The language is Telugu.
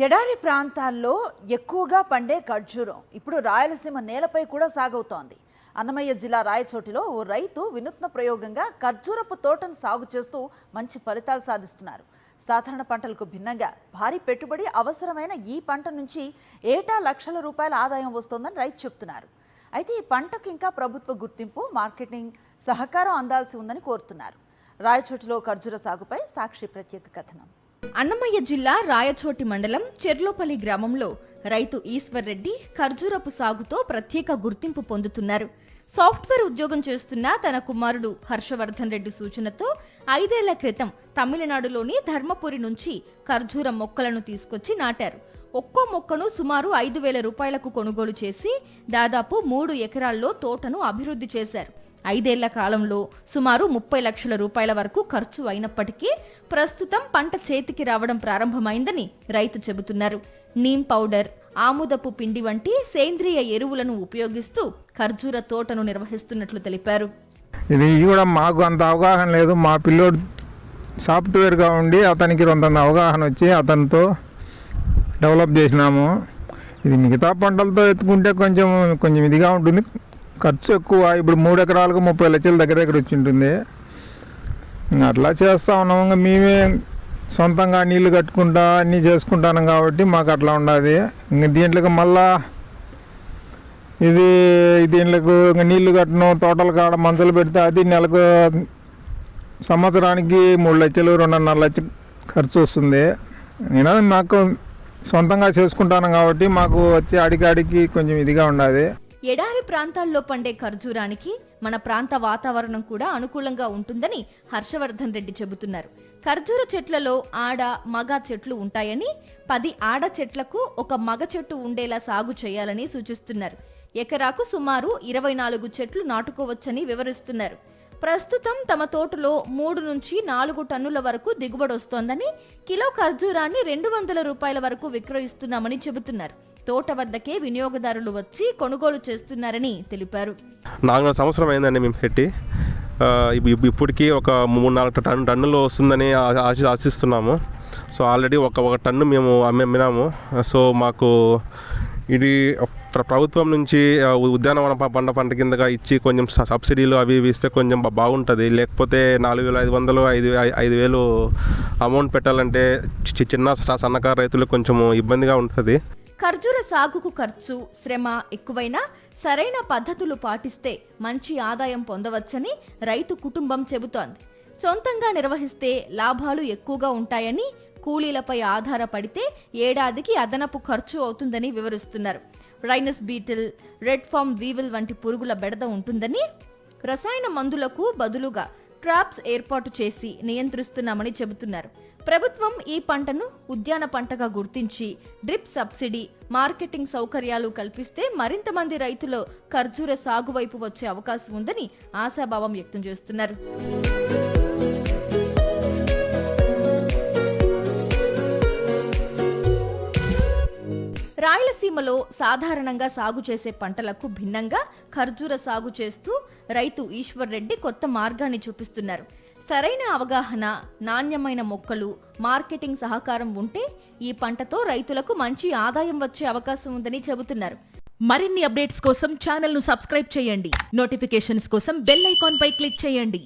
ఎడారి ప్రాంతాల్లో ఎక్కువగా పండే ఖర్జూరం ఇప్పుడు రాయలసీమ నేలపై కూడా సాగవుతోంది. అన్నమయ్య జిల్లా రాయచోటిలో ఓ రైతు వినూత్న ప్రయోగంగా ఖర్జూరపు తోటను సాగు చేస్తూ మంచి ఫలితాలు సాధిస్తున్నారు. సాధారణ పంటలకు భిన్నంగా భారీ పెట్టుబడి అవసరమైన ఈ పంట నుంచి ఏటా లక్షల రూపాయల ఆదాయం వస్తోందని రైతు చెప్తున్నారు. అయితే ఈ పంటకు ఇంకా ప్రభుత్వ గుర్తింపు, మార్కెటింగ్ సహకారం అందాల్సి ఉందని కోరుతున్నారు. రాయచోటిలో ఖర్జూర సాగుపై సాక్షి ప్రత్యేక కథనం. అన్నమయ్య జిల్లా రాయచోటి మండలం చెర్లోపల్లి గ్రామంలో రైతు ఈశ్వర్ రెడ్డి ఖర్జూరపు సాగుతో ప్రత్యేక గుర్తింపు పొందుతున్నారు. సాఫ్ట్వేర్ ఉద్యోగం చేస్తున్న తన కుమారుడు హర్షవర్ధన్ రెడ్డి సూచనతో 5 ఏళ్ల క్రితం తమిళనాడులోని ధర్మపురి నుంచి ఖర్జూర మొక్కలను తీసుకొచ్చి నాటారు. ఒక్కో మొక్కను సుమారు 5,000 రూపాయలకు కొనుగోలు చేసి దాదాపు 3 ఎకరాల్లో తోటను అభివృద్ధి చేశారు. 5 ఏళ్ల కాలంలో సుమారు 30 లక్షల రూపాయల వరకు ఖర్చు అయినప్పటికీ ప్రస్తుతం పంట చేతికి రావడం ప్రారంభమైందని రైతు చెబుతున్నారు. నీమ్ పౌడర్, ఆముదపు పిండి వంటి సేంద్రియ ఎరువులను ఉపయోగిస్తూ ఖర్జూర తోటను నిర్వహిస్తున్నట్లు తెలిపారు. ఇది కూడా మాకు అంత అవగాహన లేదు. మా పిల్లోడు సాఫ్ట్వేర్గా ఉండి అతనికి కొంత అవగాహన వచ్చి అతనితో డెవలప్ చేసినాము. ఇది మిగతా పంటలతో ఎత్తుకుంటే కొంచెం ఇదిగా ఉంటుంది, ఖర్చు ఎక్కువ. ఇప్పుడు 3 ఎకరాలకు 30 లక్షల దగ్గర వచ్చి ఉంటుంది. అట్లా చేస్తూ ఉన్నాము. మేమే సొంతంగా నీళ్లు కట్టుకుంటా అన్నీ చేసుకుంటాను కాబట్టి మాకు అట్లా ఉండదు. దీంట్లోకి మళ్ళా దీంట్లోకి నీళ్లు కట్టను, తోటల కాడ మంచులు పెడితే అది నెలకు సంవత్సరానికి 3 లక్షలు 2.5 లక్షలు ఖర్చు వస్తుంది. నేను మాకు సొంతంగా చేసుకుంటాను కాబట్టి మాకు వచ్చి అడిగి కొంచెం ఇదిగా ఉండదు. ఎడారి ప్రాంతాల్లో పండే ఖర్జూరానికి మన ప్రాంత వాతావరణం కూడా అనుకూలంగా ఉంటుందని హర్షవర్ధన్ రెడ్డి చెబుతున్నారు. ఖర్జూర చెట్లలో ఆడ, మగ చెట్లు ఉంటాయని 10 ఆడ చెట్లకు ఒక మగ చెట్టు ఉండేలా సాగు చేయాలని సూచిస్తున్నారు. ఎకరాకు సుమారు 24 చెట్లు నాటుకోవచ్చని వివరిస్తున్నారు. ప్రస్తుతం తమ తోటలో 3 నుంచి 4 టన్నుల వరకు దిగుబడొస్తోందని, కిలో ఖర్జూరాన్ని 200 రూపాయల వరకు విక్రయిస్తున్నామని చెబుతున్నారు. తోట వద్దకే వినియోగదారులు వచ్చి కొనుగోలు చేస్తున్నారని తెలిపారు. 4 సంవత్సరం అయిందండి మేము పెట్టి. ఇప్పటికీ ఒక 3-4 టన్నులు వస్తుందని ఆశిస్తున్నాము. సో ఆల్రెడీ ఒక టన్ను మేము అమ్మినాము. సో మాకు ఇది ప్రభుత్వం నుంచి ఉద్యానవన పంట కిందగా ఇచ్చి కొంచెం సబ్సిడీలు అవి ఇస్తే కొంచెం బాగుంటుంది. లేకపోతే 4,500 5,000 అమౌంట్ పెట్టాలంటే చిన్న సన్నకారు రైతులకు కొంచెం ఇబ్బందిగా ఉంటుంది. ఖర్జూర సాగుకు ఖర్చు, శ్రమ ఎక్కువైనా సరైన పద్ధతులు పాటిస్తే మంచి ఆదాయం పొందవచ్చని రైతు కుటుంబం చెబుతోంది. సొంతంగా నిర్వహిస్తే లాభాలు ఎక్కువగా ఉంటాయని, కూలీలపై ఆధారపడితే ఏడాదికి అదనపు ఖర్చు అవుతుందని వివరిస్తున్నారు. రైనస్ బీటిల్, రెడ్ ఫామ్ వీవిల్ వంటి పురుగుల బెడద ఉంటుందని, రసాయన మందులకు బదులుగా ట్రాప్స్ ఏర్పాటు చేసి నియంత్రిస్తున్నామని చెబుతున్నారు. ప్రభుత్వం ఈ పంటను ఉద్యాన పంటగా గుర్తించి డ్రిప్ సబ్సిడీ, మార్కెటింగ్ సౌకర్యాలు కల్పిస్తే మరింత మంది రైతులు ఖర్జూర సాగు వైపు వచ్చే అవకాశం ఉందని ఆశాభావం వ్యక్తం చేస్తున్నారు. రాయలసీమలో సాధారణంగా సాగు చేసే పంటలకు భిన్నంగా ఖర్జూర సాగు చేస్తూ రైతు ఈశ్వర్ రెడ్డి కొత్త మార్గాన్ని చూపిస్తున్నారు. సరైన అవగాహన, నాణ్యమైన మొక్కలు, మార్కెటింగ్ సహకారం ఉంటే ఈ పంటతో రైతులకు మంచి ఆదాయం వచ్చే అవకాశం ఉందని చెబుతున్నారు. మరిన్ని అప్డేట్స్ కోసం ఛానల్ ను సబ్స్క్రైబ్ చేయండి. నోటిఫికేషన్స్ కోసం బెల్ ఐకాన్ పై క్లిక్ చేయండి.